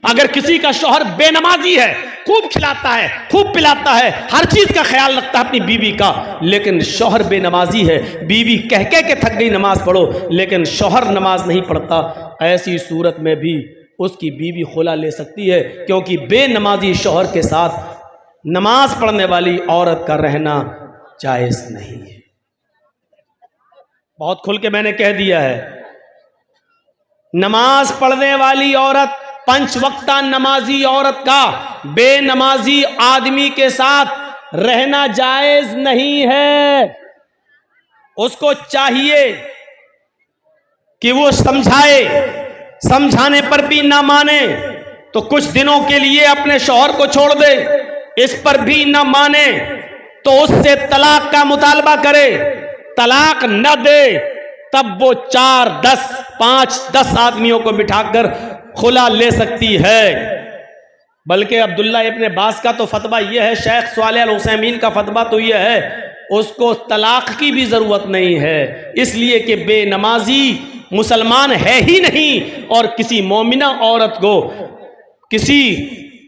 अगर किसी का शौहर बेनमाजी है, खूब खिलाता है, खूब पिलाता है, हर चीज का ख्याल रखता है अपनी बीवी का, लेकिन शौहर बेनमाजी है, बीवी कह कह के थक गई नमाज पढ़ो, लेकिन शौहर नमाज नहीं पढ़ता, ऐसी सूरत में भी उसकी बीवी खुला ले सकती है, क्योंकि बेनमाजी शौहर के साथ नमाज पढ़ने वाली औरत का रहना जायज नहीं है। बहुत खुल के मैंने कह दिया है, नमाज पढ़ने वाली औरत, पंच वक्ता नमाजी औरत का बेनमाजी आदमी के साथ रहना जायज नहीं है। उसको चाहिए कि वो समझाए, समझाने पर भी ना माने तो कुछ दिनों के लिए अपने शौहर को छोड़ दे, इस पर भी ना माने तो उससे तलाक का मुतालबा करे, तलाक न दे तब वो 4, 10, 5, 10 आदमियों को बिठाकर खुला ले सकती है। बल्कि अब्दुल्ला इब्न बास का तो फतवा यह है, शेख सालेह अल उसैमीन का फतवा तो यह है, उसको तलाक की भी जरूरत नहीं है, इसलिए कि बेनमाजी मुसलमान है ही नहीं, और किसी मोमिना औरत को किसी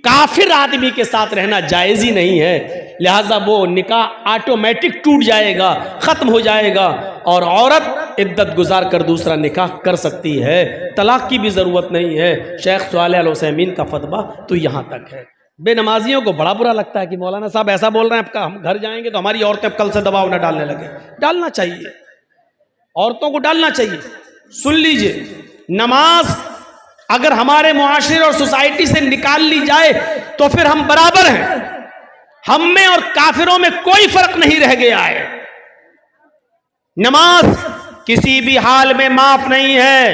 काफिर आदमी के साथ रहना जायज ही नहीं है, लिहाजा वो निकाह ऑटोमेटिक टूट जाएगा, खत्म हो जाएगा, और औरत इद्दत गुजार कर दूसरा निकाह कर सकती है, तलाक की भी जरूरत नहीं है। शेख सालेह अल उसैमीन का फतवा तो यहाँ तक है। बेनमाजियों को बड़ा बुरा लगता है कि मौलाना साहब ऐसा बोल रहे हैं, आपका हम घर जाएंगे तो हमारी औरतें कल से दबाव न डालने लगे। डालना चाहिए, औरतों को डालना चाहिए। सुन लीजिए, नमाज अगर हमारे मुआशरे और सोसाइटी से निकाल ली जाए तो फिर हम बराबर हैं, हम में और काफिरों में कोई फर्क नहीं रह गया है। नमाज किसी भी हाल में माफ नहीं है।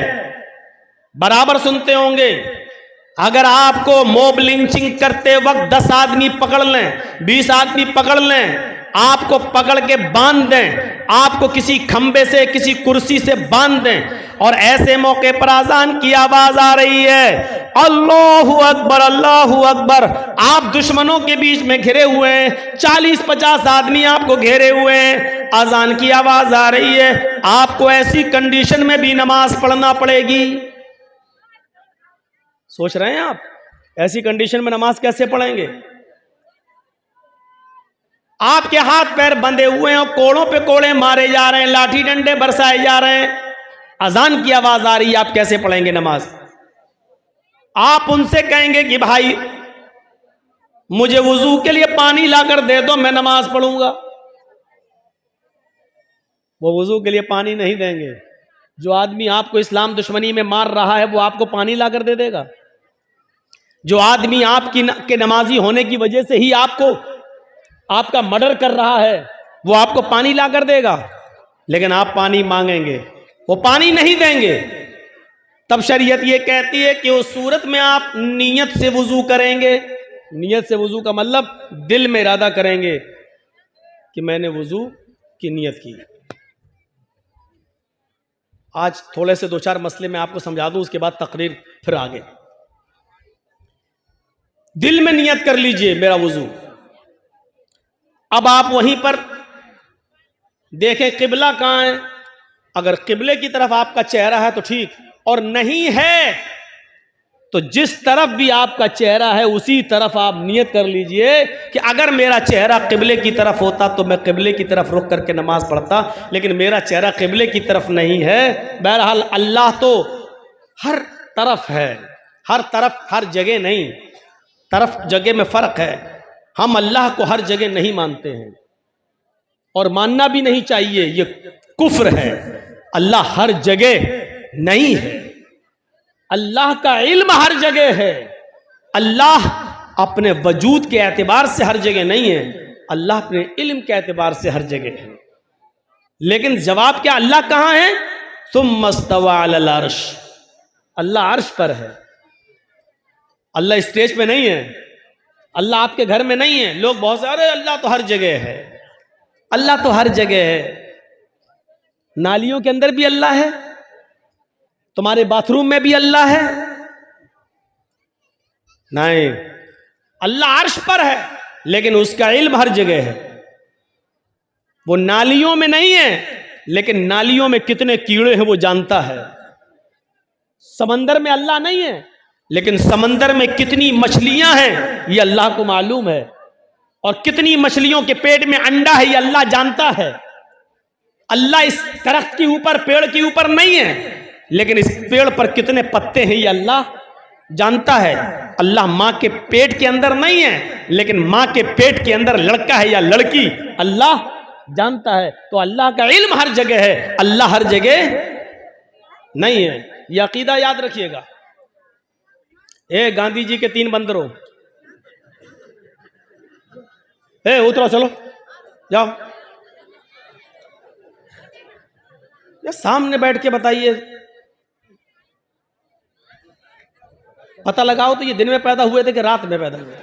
बराबर सुनते होंगे, अगर आपको मोब लिंचिंग करते वक्त 10 आदमी पकड़ लें, 20 आदमी पकड़ लें, आपको पकड़ के बांध दें, आपको किसी खंबे से, किसी कुर्सी से बांध दें, और ऐसे मौके पर अजान की आवाज आ रही है, अल्लाहु अकबर, अल्लाहु अकबर, आप दुश्मनों के बीच में घिरे हुए हैं, 40-50 आदमी आपको घेरे हुए हैं, अजान की आवाज आ रही है, आपको ऐसी कंडीशन में भी नमाज पढ़ना पड़ेगी। सोच रहे हैं आप, ऐसी कंडीशन में नमाज कैसे पढ़ेंगे? आपके हाथ पैर बंधे हुए हैं, कोड़ों पे कोड़े मारे जा रहे हैं, लाठी डंडे बरसाए जा रहे हैं, अजान की आवाज आ रही है, आप कैसे पढ़ेंगे नमाज? आप उनसे कहेंगे कि भाई मुझे वुजू के लिए पानी लाकर दे दो, मैं नमाज पढ़ूंगा। वो वुजू के लिए पानी नहीं देंगे। जो आदमी आपको इस्लाम दुश्मनी में मार रहा है वो आपको पानी लाकर दे देगा? जो आदमी आपके नमाजी होने की वजह से ही आपका मर्डर कर रहा है वो आपको पानी लाकर देगा? लेकिन आप पानी मांगेंगे, वो पानी नहीं देंगे। तब शरीयत ये कहती है कि उस सूरत में आप नियत से वुजू करेंगे। नियत से वुजू का मतलब दिल में इरादा करेंगे कि मैंने वुजू की नियत की। आज थोड़े से 2-4 मसले मैं आपको समझा दूं, उसके बाद तकरीर फिर आगे। दिल में नियत कर लीजिए मेरा वुजू। अब आप वहीं पर देखें किबला कहां है। अगर किबले की तरफ आपका चेहरा है तो ठीक, और नहीं है तो जिस तरफ भी आपका चेहरा है उसी तरफ आप नियत कर लीजिए कि अगर मेरा चेहरा किबले की तरफ होता तो मैं किबले की तरफ रुक करके नमाज पढ़ता, लेकिन मेरा चेहरा किबले की तरफ नहीं है। बहरहाल अल्लाह तो हर तरफ है, हर तरफ, हर जगह नहीं, तरफ जगह में फर्क है। हम अल्लाह को हर जगह नहीं मानते हैं और मानना भी नहीं चाहिए, ये कुफ्र है। अल्लाह हर जगह नहीं है, अल्लाह का इल्म हर जगह है। अल्लाह अपने वजूद के एतबार से हर जगह नहीं है, अल्लाह अपने इल्म के एतबार से हर जगह है। लेकिन जवाब क्या, अल्लाह कहां है? सुम्मा इस्तवा अलल अर्श, अल्लाह अर्श पर है। अल्लाह स्टेज पे नहीं है, अल्लाह आपके घर में नहीं है। लोग बहुत से अरे अल्लाह तो हर जगह है, अल्लाह तो हर जगह है। नालियों के अंदर भी अल्लाह है, तुम्हारे बाथरूम में भी अल्लाह है? नहीं, अल्लाह अर्श पर है, लेकिन उसका इल्म हर जगह है। वो नालियों में नहीं है, लेकिन नालियों में कितने कीड़े हैं वो जानता है। समंदर में अल्लाह नहीं है, लेकिन समंदर में कितनी मछलियां हैं ये अल्लाह को मालूम है, और कितनी मछलियों के पेट में अंडा है ये अल्लाह जानता है। अल्लाह इस दरख्त के ऊपर, पेड़ के ऊपर नहीं है, लेकिन इस पेड़ पर कितने पत्ते हैं ये अल्लाह जानता है। अल्लाह मां के पेट के अंदर नहीं है, लेकिन मां के पेट के अंदर लड़का है या लड़की अल्लाह जानता है। तो अल्लाह का इल्म हर जगह है, अल्लाह हर जगह नहीं है। यह अकीदा याद रखिएगा। ए गांधी जी के 3 बंदरों, ए उतरो, चलो जाओ, ये सामने बैठ के बताइए, पता लगाओ तो ये दिन में पैदा हुए थे कि रात में पैदा हुए?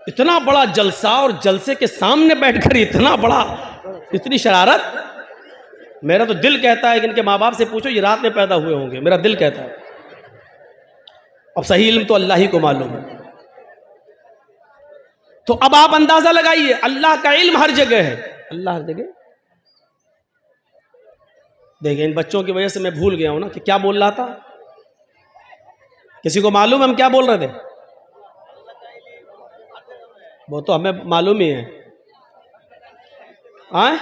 इतना बड़ा जलसा और जलसे के सामने बैठकर इतना बड़ा, इतनी शरारत। मेरा तो दिल कहता है कि इनके माँ बाप से पूछो ये रात में पैदा हुए होंगे, मेरा दिल कहता है। अब सही इल्म तो अल्लाह ही को मालूम है। तो अब आप अंदाजा लगाइए, अल्लाह का इल्म हर जगह है, अल्लाह हर जगह। देखिए इन बच्चों की वजह से मैं भूल गया हूं ना कि क्या बोल रहा था। किसी को मालूम है हम क्या बोल रहे थे? वो तो हमें मालूम ही है। आए?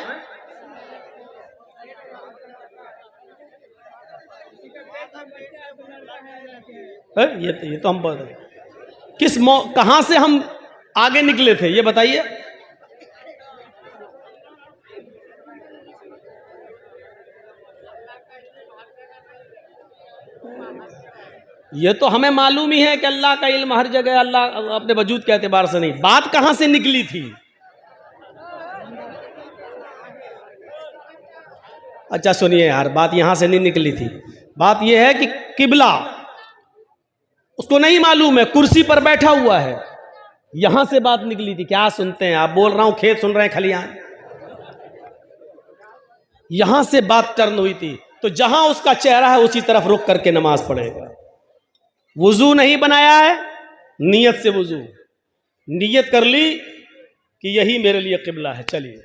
ये तो हम कहां से हम आगे निकले थे ये बताइए। ये तो हमें मालूम ही है कि अल्लाह का इल्म हर जगह, अल्लाह अपने वजूद के एतबार से नहीं। बात कहां से निकली थी? अच्छा सुनिए यार, बात यहां से नहीं निकली थी। बात यह है कि किबला उसको नहीं मालूम है, कुर्सी पर बैठा हुआ है, यहां से बात निकली थी। क्या सुनते हैं आप? बोल रहा हूं खेत सुन रहे हैं, खलियान। यहां से बात टर्न हुई थी। तो जहां उसका चेहरा है उसी तरफ रुक करके नमाज पढ़ेगा। वुजू नहीं बनाया है, नियत से वुजू, नियत कर ली कि यही मेरे लिए किबला है, चलिए।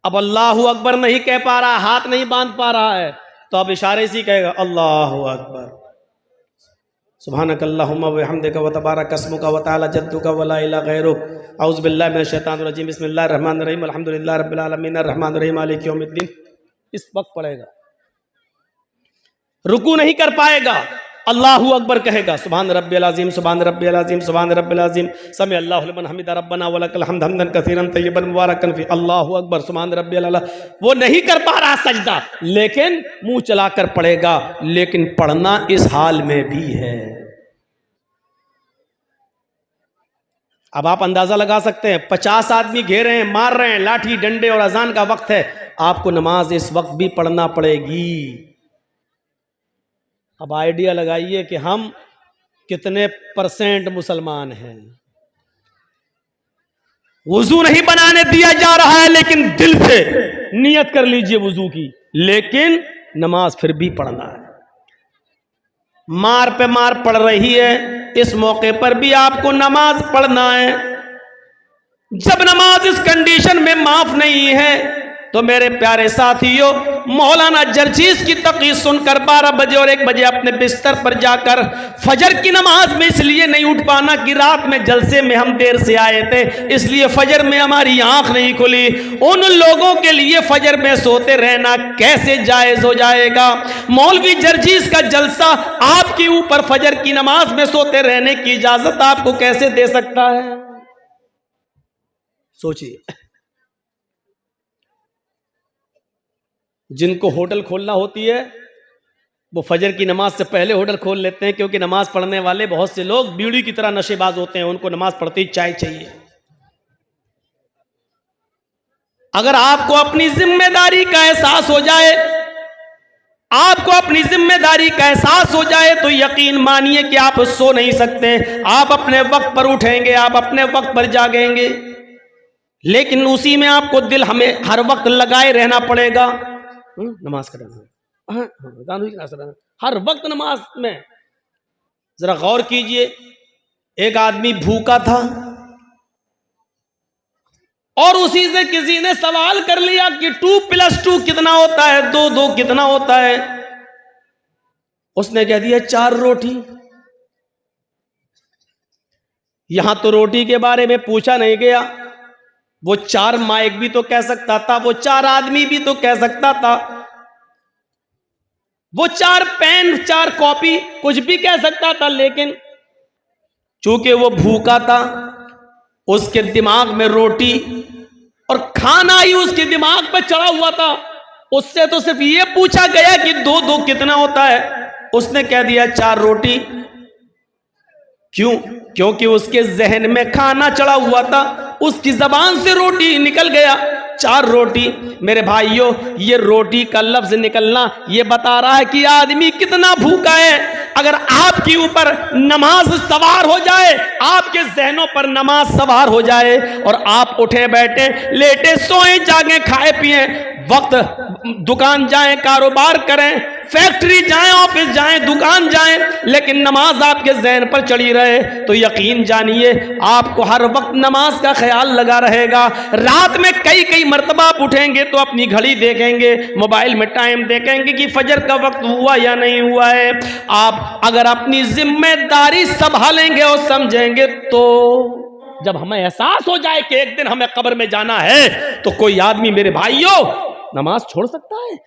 अब अल्लाहु अकबर नहीं कह पा रहा, हाथ नहीं बांध पा रहा है, तो अब इशारे से कहेगा अल्लाहु अकबर, सुब्हानक अल्लाहुम्मा व बिहम्दिका व तबारक अस्मुका व तआला जद्दुका व ला इलाहा गैरुक, औज़ु बिल्लाहि मिनश शैतानिर रजीम, बिस्मिल्लाहिर रहमानिर रहीम, अल्हम्दुलिल्लाहि रब्बिल आलमीन, अर्रहमानिर रहीम, मालिक यौमिद्दीन। इस वक्त पढ़ेगा, रुकू नहीं कर पाएगा, अल्लाहु अकबर कहेगा, सुभान रब्बियल अज़ीम, सुभान रब्बियल अज़ीम, सुभान रब्बियल अज़ीम, समी अल्लाहु लिमन हमिदा, रब्बना व लकल हम्द हम्दन कसीरन तय्यबन मुबारकन फी, अल्लाहु अकबर, सुभान रब्बियल अला। वो नहीं कर पा रहा सजदा, लेकिन मुंह चलाकर पढ़ेगा। लेकिन पढ़ना इस हाल में भी है। अब आप अंदाजा लगा सकते हैं, 50 आदमी घेरे हैं, मार रहे हैं, लाठी डंडे, और अजान का वक्त है, आपको नमाज इस वक्त भी पढ़ना पड़ेगी। अब आइडिया लगाइए कि हम कितने % मुसलमान हैं। वुजू नहीं बनाने दिया जा रहा है, लेकिन दिल से नियत कर लीजिए वुजू की, लेकिन नमाज फिर भी पढ़ना है। मार पे मार पड़ रही है, इस मौके पर भी आपको नमाज पढ़ना है। जब नमाज इस कंडीशन में माफ नहीं है, तो मेरे प्यारे साथियों, मौलाना जर्जीस की तक़रीर सुनकर 12 बजे और 1 बजे अपने बिस्तर पर जाकर फजर की नमाज में इसलिए नहीं उठ पाना कि रात में जलसे में हम देर से आए थे, इसलिए फजर में हमारी आंख नहीं खुली। उन लोगों के लिए फजर में सोते रहना कैसे जायज हो जाएगा? मौलवी जर्जीस का जलसा आपके ऊपर फजर की नमाज में सोते रहने की इजाजत आपको कैसे दे सकता है? सोचिए। जिनको होटल खोलना होती है वो फजर की नमाज से पहले होटल खोल लेते हैं, क्योंकि नमाज पढ़ने वाले बहुत से लोग बीड़ी की तरह नशेबाज होते हैं, उनको नमाज पढ़ते ही चाय चाहिए। अगर आपको अपनी जिम्मेदारी का एहसास हो जाए, आपको अपनी जिम्मेदारी का एहसास हो जाए, तो यकीन मानिए कि आप सो नहीं सकते। आप अपने वक्त पर उठेंगे, आप अपने वक्त पर जागेंगे, लेकिन उसी में आपको दिल हमें हर वक्त लगाए रहना पड़ेगा। नमाज करना, हर वक्त नमाज में। जरा गौर कीजिए, एक आदमी भूखा था, और उसी से किसी ने सवाल कर लिया कि 2+2 कितना होता है, 2 कितना होता है। उसने कह दिया 4 रोटी। यहां तो रोटी के बारे में पूछा नहीं गया, वो 4 माइक भी तो कह सकता था, वो 4 आदमी भी तो कह सकता था, वो 4 पेन 4 कॉपी कुछ भी कह सकता था, लेकिन चूंकि वो भूखा था, उसके दिमाग में रोटी और खाना ही उसके दिमाग पे चढ़ा हुआ था। उससे तो सिर्फ ये पूछा गया कि 2 कितना होता है, उसने कह दिया 4 रोटी। क्यों? क्योंकि उसके जहन में खाना चढ़ा हुआ था, उसकी जबान से रोटी निकल गया, 4 रोटी। मेरे भाइयों, ये रोटी का लफ्ज निकलना ये बता रहा है कि आदमी कितना भूखा है। अगर आपके ऊपर नमाज सवार हो जाए, आपके जहनों पर नमाज सवार हो जाए और आप उठे बैठे लेटे सोए जागे खाए पिए, वक्त दुकान जाएं, कारोबार करें, फैक्ट्री जाएं, ऑफिस जाएं, दुकान जाएं, लेकिन नमाज आपके ज़हन पर चढ़ी रहे, तो यकीन जानिए आपको हर वक्त नमाज का ख्याल लगा रहेगा। रात में कई मरतबा आप उठेंगे तो अपनी घड़ी देखेंगे, मोबाइल में टाइम देखेंगे कि फजर का वक्त हुआ या नहीं हुआ है। आप अगर अपनी जिम्मेदारी संभालेंगे और समझेंगे, तो जब हमें एहसास हो जाए कि एक दिन हमें कब्र में जाना है, तो कोई आदमी मेरे भाइयों नमाज छोड़ सकता है?